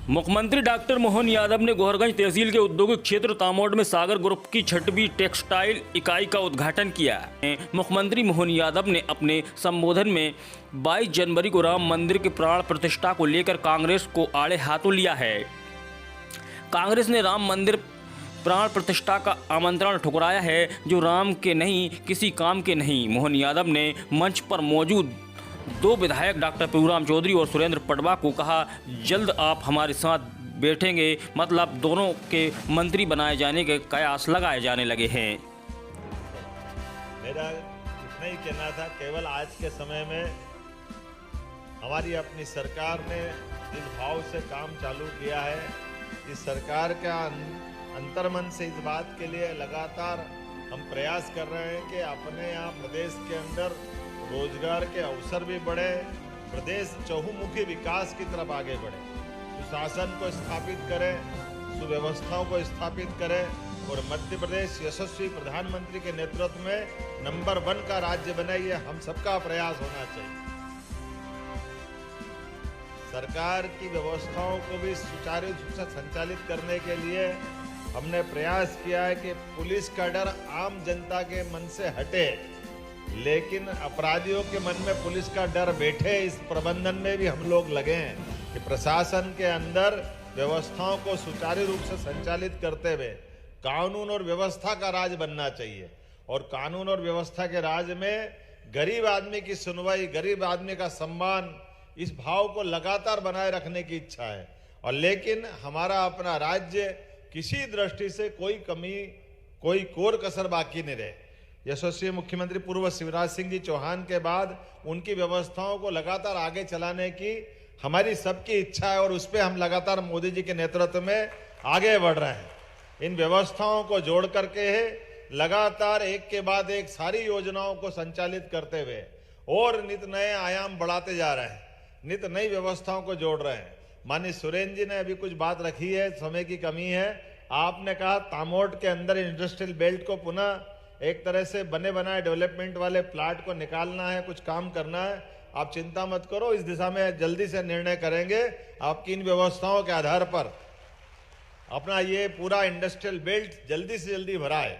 मुख्यमंत्री डॉक्टर मोहन यादव ने गोहरगंज तहसील के औद्योगिक क्षेत्र तामोट में सागर ग्रुप की 6वीं टेक्सटाइल इकाई का उद्घाटन किया। मुख्यमंत्री मोहन यादव ने अपने संबोधन में 22 जनवरी को राम मंदिर के प्राण प्रतिष्ठा को लेकर कांग्रेस को आड़े हाथों लिया है। कांग्रेस ने राम मंदिर प्राण प्रतिष्ठा का आमंत्रण ठुकराया है, जो राम के नहीं, किसी काम के नहीं। मोहन यादव ने मंच पर मौजूद 2 विधायक डॉक्टर प्रभुराम चौधरी और सुरेंद्र पटवा को कहा, जल्द आप हमारे साथ बैठेंगे, मतलब दोनों के मंत्री बनाए जाने के कयास लगाए जाने लगे हैं। मेरा इतना ही कहना था, केवल आज के समय में हमारी अपनी सरकार ने जिस भाव से काम चालू किया है, इस सरकार का अंतर्मन से इस बात के लिए लगातार हम प्रयास कर रहे हैं कि अपने यहाँ प्रदेश के अंदर रोजगार के अवसर भी बढ़े, प्रदेश चहुमुखी विकास की तरफ आगे बढ़े, सुशासन को स्थापित करें, सुव्यवस्थाओं को स्थापित करें और मध्य प्रदेश यशस्वी प्रधानमंत्री के नेतृत्व में नंबर 1 का राज्य बने, ये हम सबका प्रयास होना चाहिए। सरकार की व्यवस्थाओं को भी सुचारू रूप से संचालित करने के लिए हमने प्रयास किया है कि पुलिस का डर आम जनता के मन से हटे, लेकिन अपराधियों के मन में पुलिस का डर बैठे। इस प्रबंधन में भी हम लोग लगे हैं कि प्रशासन के अंदर व्यवस्थाओं को सुचारू रूप से संचालित करते हुए कानून और व्यवस्था का राज बनना चाहिए। और कानून और व्यवस्था के राज में गरीब आदमी की सुनवाई, गरीब आदमी का सम्मान, इस भाव को लगातार बनाए रखने की इच्छा है। और लेकिन हमारा अपना राज्य किसी दृष्टि से कोई कमी, कोई कोर कसर बाकी नहीं रहे। यशस्वी मुख्यमंत्री पूर्व शिवराज सिंह जी चौहान के बाद उनकी व्यवस्थाओं को लगातार आगे चलाने की हमारी सबकी इच्छा है और उस पर हम लगातार मोदी जी के नेतृत्व में आगे बढ़ रहे हैं। इन व्यवस्थाओं को जोड़ करके लगातार एक के बाद एक सारी योजनाओं को संचालित करते हुए और नित नए आयाम बढ़ाते जा रहे हैं, नित नई व्यवस्थाओं को जोड़ रहे हैं। माननीय सुरेंद्र जी ने अभी कुछ बात रखी है, समय की कमी है। आपने कहा तामोट के अंदर इंडस्ट्रियल बेल्ट को पुनः एक तरह से बने बनाए डेवलपमेंट वाले प्लाट को निकालना है, कुछ काम करना है। आप चिंता मत करो, इस दिशा में जल्दी से निर्णय करेंगे। आपकी इन व्यवस्थाओं के आधार पर अपना ये पूरा इंडस्ट्रियल बेल्ट जल्दी से जल्दी भरा है,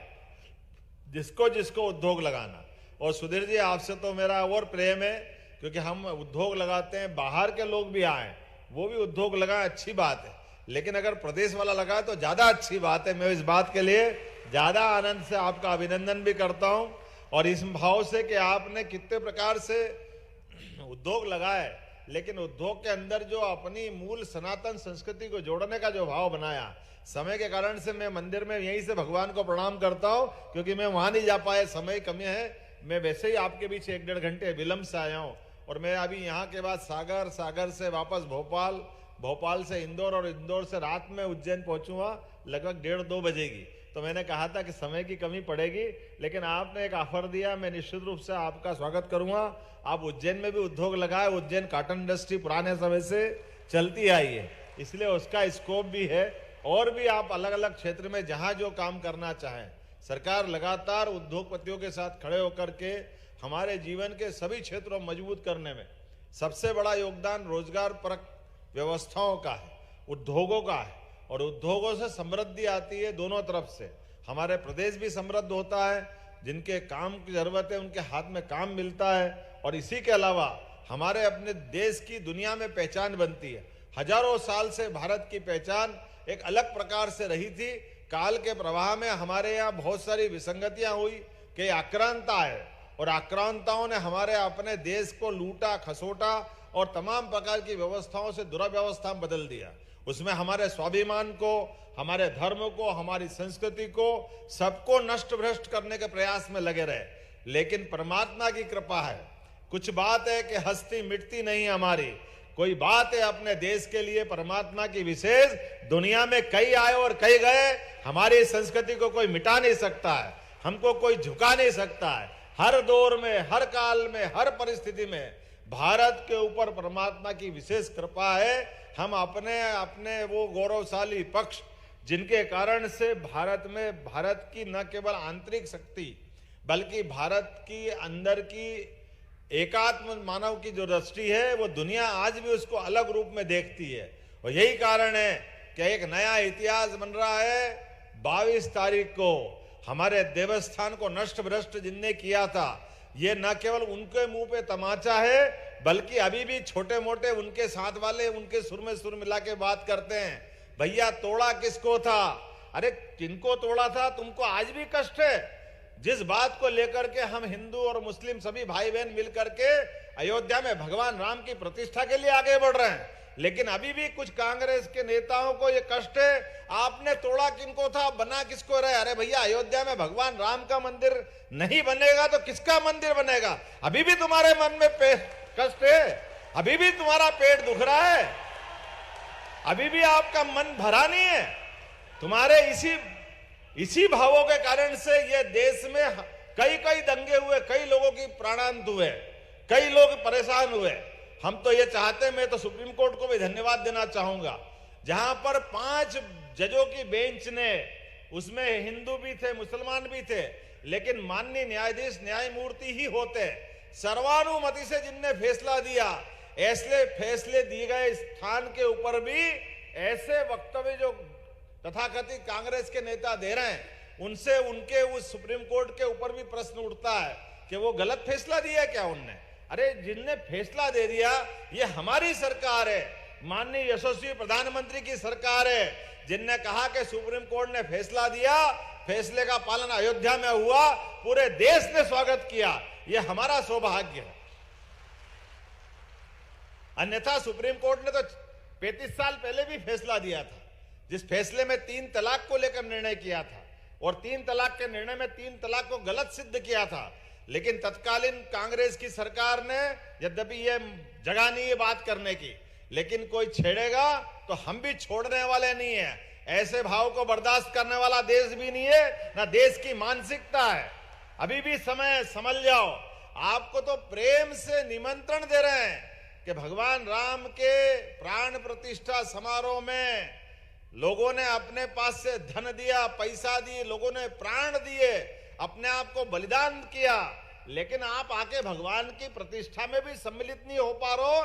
जिसको जिसको उद्योग लगाना। और सुधीर जी, आपसे तो मेरा और प्रेम है, क्योंकि हम उद्योग लगाते हैं, बाहर के लोग भी आए, वो भी उद्योग लगाए, अच्छी बात है। लेकिन अगर प्रदेश वाला लगाए तो ज्यादा अच्छी बात है। मैं इस बात के लिए ज्यादा आनंद से आपका अभिनंदन भी करता हूं और इस भाव से कि आपने कितने प्रकार से उद्योग लगाए, लेकिन उद्योग के अंदर जो अपनी मूल सनातन संस्कृति को जोड़ने का जो भाव बनाया। समय के कारण से मैं मंदिर में यहीं से भगवान को प्रणाम करता हूं, क्योंकि मैं वहां नहीं जा पाया, समय कमी है। मैं वैसे ही आपके बीच 1-1.5 घंटे विलंब से आया हूं और मैं अभी यहाँ के बाद सागर, सागर से वापस भोपाल, भोपाल से इंदौर और इंदौर से रात में उज्जैन पहुंचूंगा, लगभग 1:30-2 बजेगी। तो मैंने कहा था कि समय की कमी पड़ेगी, लेकिन आपने एक ऑफर दिया, मैं निश्चित रूप से आपका स्वागत करूंगा। आप उज्जैन में भी उद्योग लगाए, उज्जैन कॉटन इंडस्ट्री पुराने समय से चलती आई है, इसलिए उसका स्कोप भी है। और भी आप अलग अलग क्षेत्र में जहां जो काम करना चाहें, सरकार लगातार उद्योगपतियों के साथ खड़े होकर के हमारे जीवन के सभी क्षेत्रों में मजबूत करने में सबसे बड़ा योगदान रोजगार परक व्यवस्थाओं का है, उद्योगों का है। और उद्योगों से समृद्धि आती है दोनों तरफ से। हमारे प्रदेश भी समृद्ध होता है, जिनके काम की जरूरत है उनके हाथ में काम मिलता है। और इसी के अलावा हमारे अपने देश की दुनिया में पहचान बनती है। हजारों साल से भारत की पहचान एक अलग प्रकार से रही थी। काल के प्रवाह में हमारे यहाँ बहुत सारी विसंगतियां हुई, कई आक्रांता है और आक्रांताओं ने हमारे अपने देश को लूटा, खसोटा और तमाम प्रकार की व्यवस्थाओं से दुराव्यवस्था में बदल दिया। उसमें हमारे स्वाभिमान को, हमारे धर्म को, हमारी संस्कृति को, सबको नष्ट भ्रष्ट करने के प्रयास में लगे रहे। लेकिन परमात्मा की कृपा है, कुछ बात है कि हस्ती मिटती नहीं हमारी, कोई बात है अपने देश के लिए परमात्मा की विशेष। दुनिया में कई आए और कई गए, हमारी संस्कृति को कोई मिटा नहीं सकता है, हमको कोई झुका नहीं सकता है। हर दौर में, हर काल में, हर परिस्थिति में भारत के ऊपर परमात्मा की विशेष कृपा है। हम अपने अपने वो गौरवशाली पक्ष, जिनके कारण से भारत में भारत की न केवल आंतरिक शक्ति, बल्कि भारत की अंदर की एकात्म मानव की जो दृष्टि है, वो दुनिया आज भी उसको अलग रूप में देखती है। और यही कारण है कि एक नया इतिहास बन रहा है। 22 तारीख को हमारे देवस्थान को नष्ट भ्रष्ट जिनने किया था, ये न केवल उनके मुंह पे तमाचा है, बल्कि अभी भी छोटे मोटे उनके साथ वाले उनके सुर में सुर मिला के बात करते हैं। भैया तोड़ा किसको था? अरे किनको तोड़ा था? तुमको आज भी कष्ट है? जिस बात को लेकर के हम हिंदू और मुस्लिम सभी भाई बहन मिलकर के अयोध्या में भगवान राम की प्रतिष्ठा के लिए आगे बढ़ रहे हैं, लेकिन अभी भी कुछ कांग्रेस के नेताओं को ये कष्ट है, आपने तोड़ा किनको था, बना किसको रहे? अरे भैया, अयोध्या में भगवान राम का मंदिर नहीं बनेगा तो किसका मंदिर बनेगा? अभी भी तुम्हारे मन में कष्ट है, अभी भी तुम्हारा पेट दुख रहा है, अभी भी आपका मन भरा नहीं है। तुम्हारे इसी भावों के कारण से ये देश में कई दंगे हुए, कई लोगों की प्राणांत हुए, कई लोग परेशान हुए। हम तो ये चाहते, मैं तो सुप्रीम कोर्ट को भी धन्यवाद देना चाहूंगा, जहां पर 5 जजों की बेंच ने, उसमें हिंदू भी थे, मुसलमान भी थे, लेकिन माननीय न्यायाधीश न्यायमूर्ति ही होते, सर्वानुमति से जिनने फैसला दिया, ऐसे फैसले दिए गए स्थान के ऊपर भी ऐसे वक्तव्य जो तथाकथित कांग्रेस के नेता दे रहे हैं, उनसे उनके उस सुप्रीम कोर्ट के ऊपर भी प्रश्न उठता है कि वो गलत फैसला दिया क्या उनने? अरे जिनने फैसला दे दिया, ये हमारी सरकार है, माननीय यशस्वी प्रधानमंत्री की सरकार है, जिनने कहा कि सुप्रीम कोर्ट ने फैसला दिया, फैसले का पालन अयोध्या में हुआ, पूरे देश ने स्वागत किया, ये हमारा सौभाग्य है। अन्यथा सुप्रीम कोर्ट ने तो 35 साल पहले भी फैसला दिया था, जिस फैसले में 3 तलाक को लेकर निर्णय किया था, और 3 तलाक के निर्णय में 3 तलाक को गलत सिद्ध किया था, लेकिन तत्कालीन कांग्रेस की सरकार ने, यद्यपि ये जगह नहीं है बात करने की, लेकिन कोई छेड़ेगा तो हम भी छोड़ने वाले नहीं है। ऐसे भाव को बर्दाश्त करने वाला देश भी नहीं है, ना देश की मानसिकता है। अभी भी समय समझ जाओ। आपको तो प्रेम से निमंत्रण दे रहे हैं कि भगवान राम के प्राण प्रतिष्ठा समारोह में लोगों ने अपने पास से धन दिया, पैसा दिए, लोगों ने प्राण दिए, अपने आप को बलिदान किया, लेकिन आप आके भगवान की प्रतिष्ठा में भी सम्मिलित नहीं हो पा रहे हो।